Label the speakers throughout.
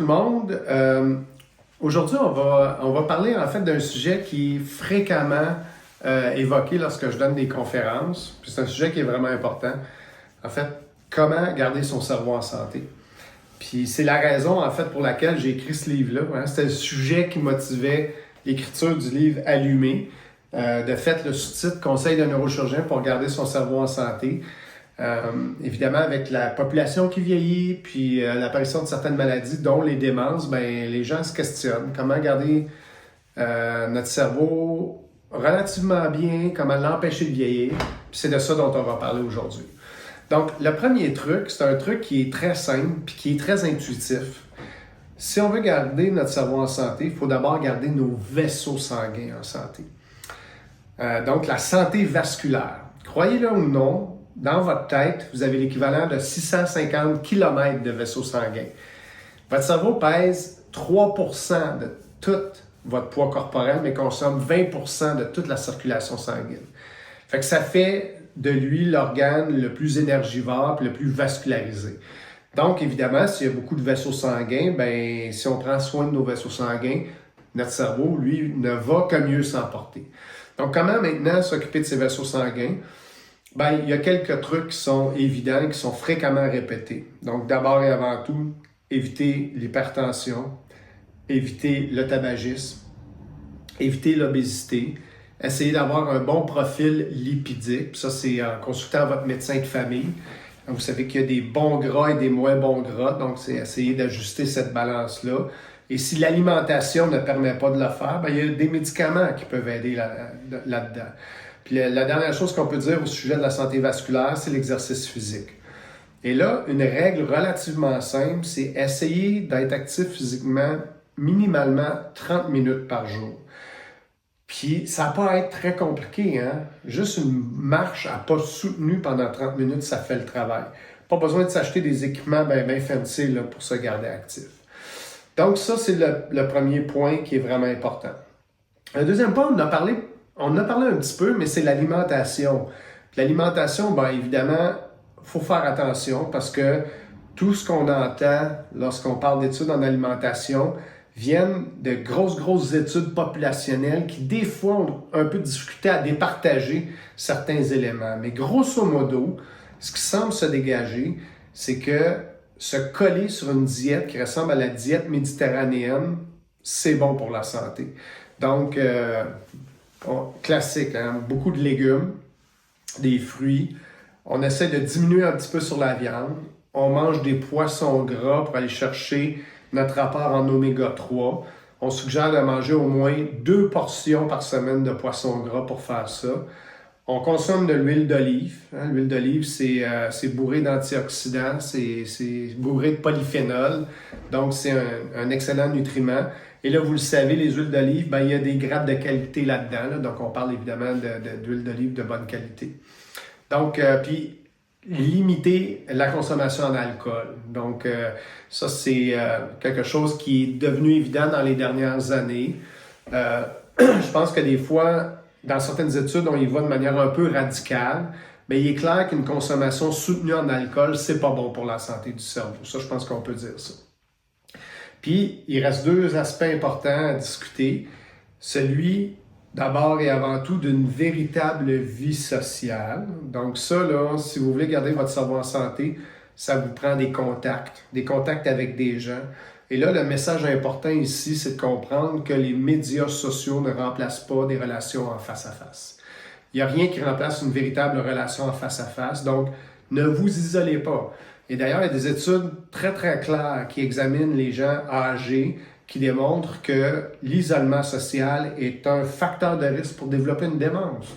Speaker 1: monde. Aujourd'hui, on va parler en fait d'un sujet qui est fréquemment évoqué lorsque je donne des conférences. Puis c'est un sujet qui est vraiment important. En fait, comment garder son cerveau en santé. Puis c'est la raison en fait pour laquelle j'ai écrit ce livre-là. Hein. C'était le sujet qui motivait l'écriture du livre Allumé. De fait, le sous-titre Conseil d'un neurochirurgien pour garder son cerveau en santé. Évidemment, avec la population qui vieillit, puis l'apparition de certaines maladies, dont les démences, ben, les gens se questionnent comment garder notre cerveau relativement bien, comment l'empêcher de vieillir. Puis c'est de ça dont on va parler aujourd'hui. Donc, le premier truc, c'est un truc qui est très simple puis qui est très intuitif. Si on veut garder notre cerveau en santé, il faut d'abord garder nos vaisseaux sanguins en santé. Donc, la santé vasculaire. Croyez-le ou non, dans votre tête, vous avez l'équivalent de 650 km de vaisseaux sanguins. Votre cerveau pèse 3% de tout votre poids corporel, mais consomme 20% de toute la circulation sanguine. Fait que ça fait de lui l'organe le plus énergivore et le plus vascularisé. Donc, évidemment, s'il y a beaucoup de vaisseaux sanguins, ben, si on prend soin de nos vaisseaux sanguins, notre cerveau, lui, ne va que mieux s'en porter. Donc, comment maintenant s'occuper de ces vaisseaux sanguins? Ben, il y a quelques trucs qui sont évidents, qui sont fréquemment répétés. Donc, d'abord et avant tout, éviter l'hypertension, éviter le tabagisme, éviter l'obésité, essayer d'avoir un bon profil lipidique. Puis ça, c'est en consultant votre médecin de famille. Vous savez qu'il y a des bons gras et des moins bons gras, donc c'est essayer d'ajuster cette balance-là. Et si l'alimentation ne permet pas de le faire, ben, il y a des médicaments qui peuvent aider là-dedans. Puis la dernière chose qu'on peut dire au sujet de la santé vasculaire, c'est l'exercice physique. Et là, une règle relativement simple, c'est essayer d'être actif physiquement minimalement 30 minutes par jour. Puis ça n'a pas à être très compliqué, hein? Juste une marche à pas soutenue pendant 30 minutes, ça fait le travail. Pas besoin de s'acheter des équipements bien fancy là, pour se garder actif. Donc ça, c'est le premier point qui est vraiment important. Le deuxième point, on en a parlé un petit peu, mais c'est l'alimentation. Puis l'alimentation, bien évidemment, il faut faire attention parce que tout ce qu'on entend lorsqu'on parle d'études en alimentation viennent de grosses études populationnelles qui, des fois, ont un peu de difficulté à départager certains éléments. Mais grosso modo, ce qui semble se dégager, c'est que se coller sur une diète qui ressemble à la diète méditerranéenne, c'est bon pour la santé. Donc, classique, hein? Beaucoup de légumes, des fruits. On essaie de diminuer un petit peu sur la viande. On mange des poissons gras pour aller chercher notre rapport en oméga 3. On suggère de manger au moins 2 portions par semaine de poissons gras pour faire ça. On consomme de l'huile d'olive. Hein? L'huile d'olive, c'est bourré d'antioxydants, c'est bourré de polyphénol. Donc, c'est un excellent nutriment. Et là, vous le savez, les huiles d'olive, ben, il y a des grades de qualité là-dedans. Là. Donc, on parle évidemment d'huile d'olive de bonne qualité. Donc, puis, limiter la consommation en alcool. Donc, ça, c'est quelque chose qui est devenu évident dans les dernières années. Je pense que des fois, dans certaines études, on y va de manière un peu radicale, mais il est clair qu'une consommation soutenue en alcool, c'est pas bon pour la santé du cerveau. Ça, je pense qu'on peut dire ça. Puis, il reste 2 aspects importants à discuter. Celui, d'abord et avant tout, d'une véritable vie sociale. Donc ça, là, si vous voulez garder votre cerveau en santé, ça vous prend des contacts avec des gens. Et là, le message important ici, c'est de comprendre que les médias sociaux ne remplacent pas des relations en face à face. Il n'y a rien qui remplace une véritable relation en face à face, donc ne vous isolez pas. Et d'ailleurs, il y a des études très claires qui examinent les gens âgés, qui démontrent que l'isolement social est un facteur de risque pour développer une démence.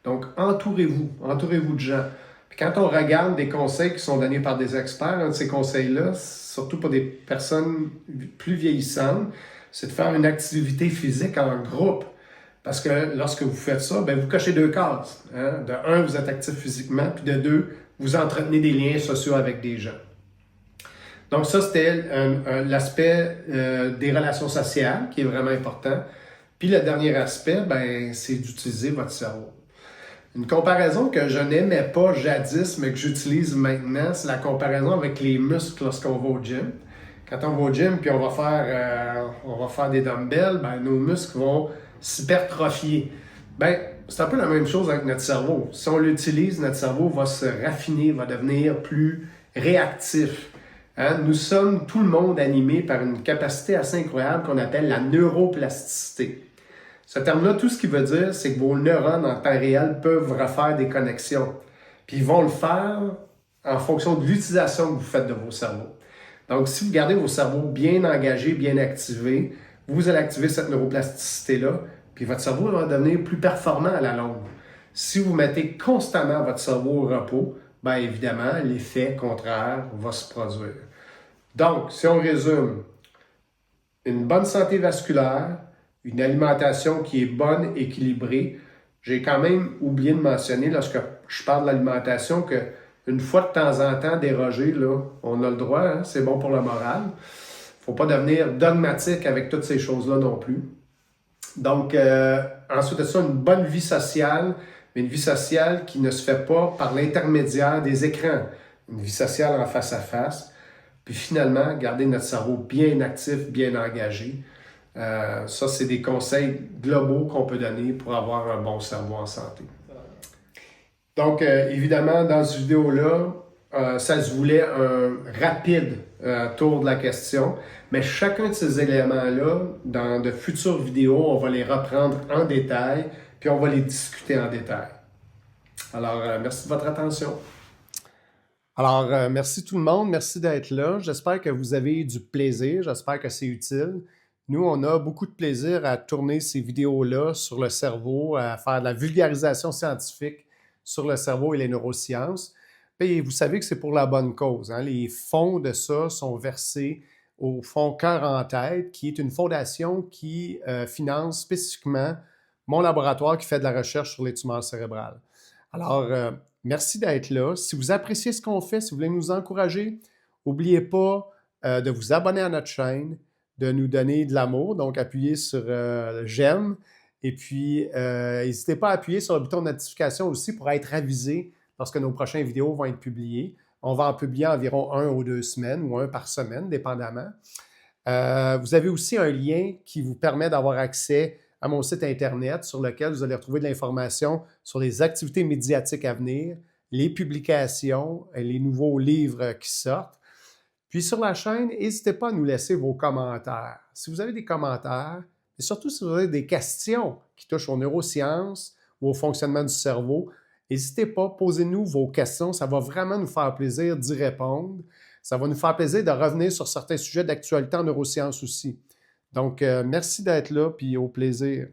Speaker 1: Donc, entourez-vous de gens. Puis quand on regarde des conseils qui sont donnés par des experts, un de ces conseils-là, surtout pour des personnes plus vieillissantes, c'est de faire une activité physique en groupe. Parce que lorsque vous faites ça, ben vous cochez 2 cases. Hein? De 1, vous êtes actif physiquement, puis de 2, vous entretenez des liens sociaux avec des gens. Donc ça, c'était l'aspect des relations sociales qui est vraiment important. Puis le dernier aspect, ben, c'est d'utiliser votre cerveau. Une comparaison que je n'aimais pas jadis, mais que j'utilise maintenant, c'est la comparaison avec les muscles lorsqu'on va au gym. quand on va au gym puis on va faire des dumbbells, ben, nos muscles vont s'hypertrophier. Ben, c'est un peu la même chose avec notre cerveau. Si on l'utilise, notre cerveau va se raffiner, va devenir plus réactif. Hein? Nous sommes tout le monde animé par une capacité assez incroyable qu'on appelle la neuroplasticité. Ce terme-là, tout ce qu'il veut dire, c'est que vos neurones en temps réel peuvent refaire des connexions. Puis ils vont le faire en fonction de l'utilisation que vous faites de vos cerveaux. Donc, si vous gardez vos cerveaux bien engagés, bien activés, vous allez activer cette neuroplasticité-là, puis votre cerveau va devenir plus performant à la longue. Si vous mettez constamment votre cerveau au repos, bien évidemment, l'effet contraire va se produire. Donc, si on résume, une bonne santé vasculaire, une alimentation qui est bonne, équilibrée. J'ai quand même oublié de mentionner, lorsque je parle de l'alimentation, qu'une fois de temps en temps, déroger, là, on a le droit, hein, c'est bon pour le moral. Il ne faut pas devenir dogmatique avec toutes ces choses-là non plus. Donc, ensuite de ça, une bonne vie sociale, mais une vie sociale qui ne se fait pas par l'intermédiaire des écrans. Une vie sociale en face à face. Puis finalement, garder notre cerveau bien actif, bien engagé. Ça, c'est des conseils globaux qu'on peut donner pour avoir un bon cerveau en santé. Donc, évidemment, dans cette vidéo-là, ça se voulait un rapide tour de la question, mais chacun de ces éléments-là, dans de futures vidéos, on va les reprendre en détail, puis on va les discuter en détail. Alors, merci de votre attention. Alors, merci tout le monde, merci d'être là. J'espère que vous avez eu du plaisir, j'espère que c'est utile. Nous, on a beaucoup de plaisir à tourner ces vidéos-là sur le cerveau, à faire de la vulgarisation scientifique sur le cerveau et les neurosciences. Et vous savez que c'est pour la bonne cause. Hein? Les fonds de ça sont versés au Fonds Cœur en tête, qui est une fondation qui finance spécifiquement mon laboratoire qui fait de la recherche sur les tumeurs cérébrales. Alors, merci d'être là. Si vous appréciez ce qu'on fait, si vous voulez nous encourager, n'oubliez pas de vous abonner à notre chaîne, de nous donner de l'amour, donc appuyez sur j'aime. Et puis, n'hésitez pas à appuyer sur le bouton de notification aussi pour être avisé lorsque nos prochaines vidéos vont être publiées. On va en publier environ 1 ou 2 semaines ou 1 par semaine, dépendamment. Vous avez aussi un lien qui vous permet d'avoir accès à mon site Internet sur lequel vous allez retrouver de l'information sur les activités médiatiques à venir, les publications, les nouveaux livres qui sortent. Puis sur la chaîne, n'hésitez pas à nous laisser vos commentaires. Si vous avez des commentaires, et surtout si vous avez des questions qui touchent aux neurosciences ou au fonctionnement du cerveau, n'hésitez pas, posez-nous vos questions. Ça va vraiment nous faire plaisir d'y répondre. Ça va nous faire plaisir de revenir sur certains sujets d'actualité en neurosciences aussi. Donc, merci d'être là, puis au plaisir.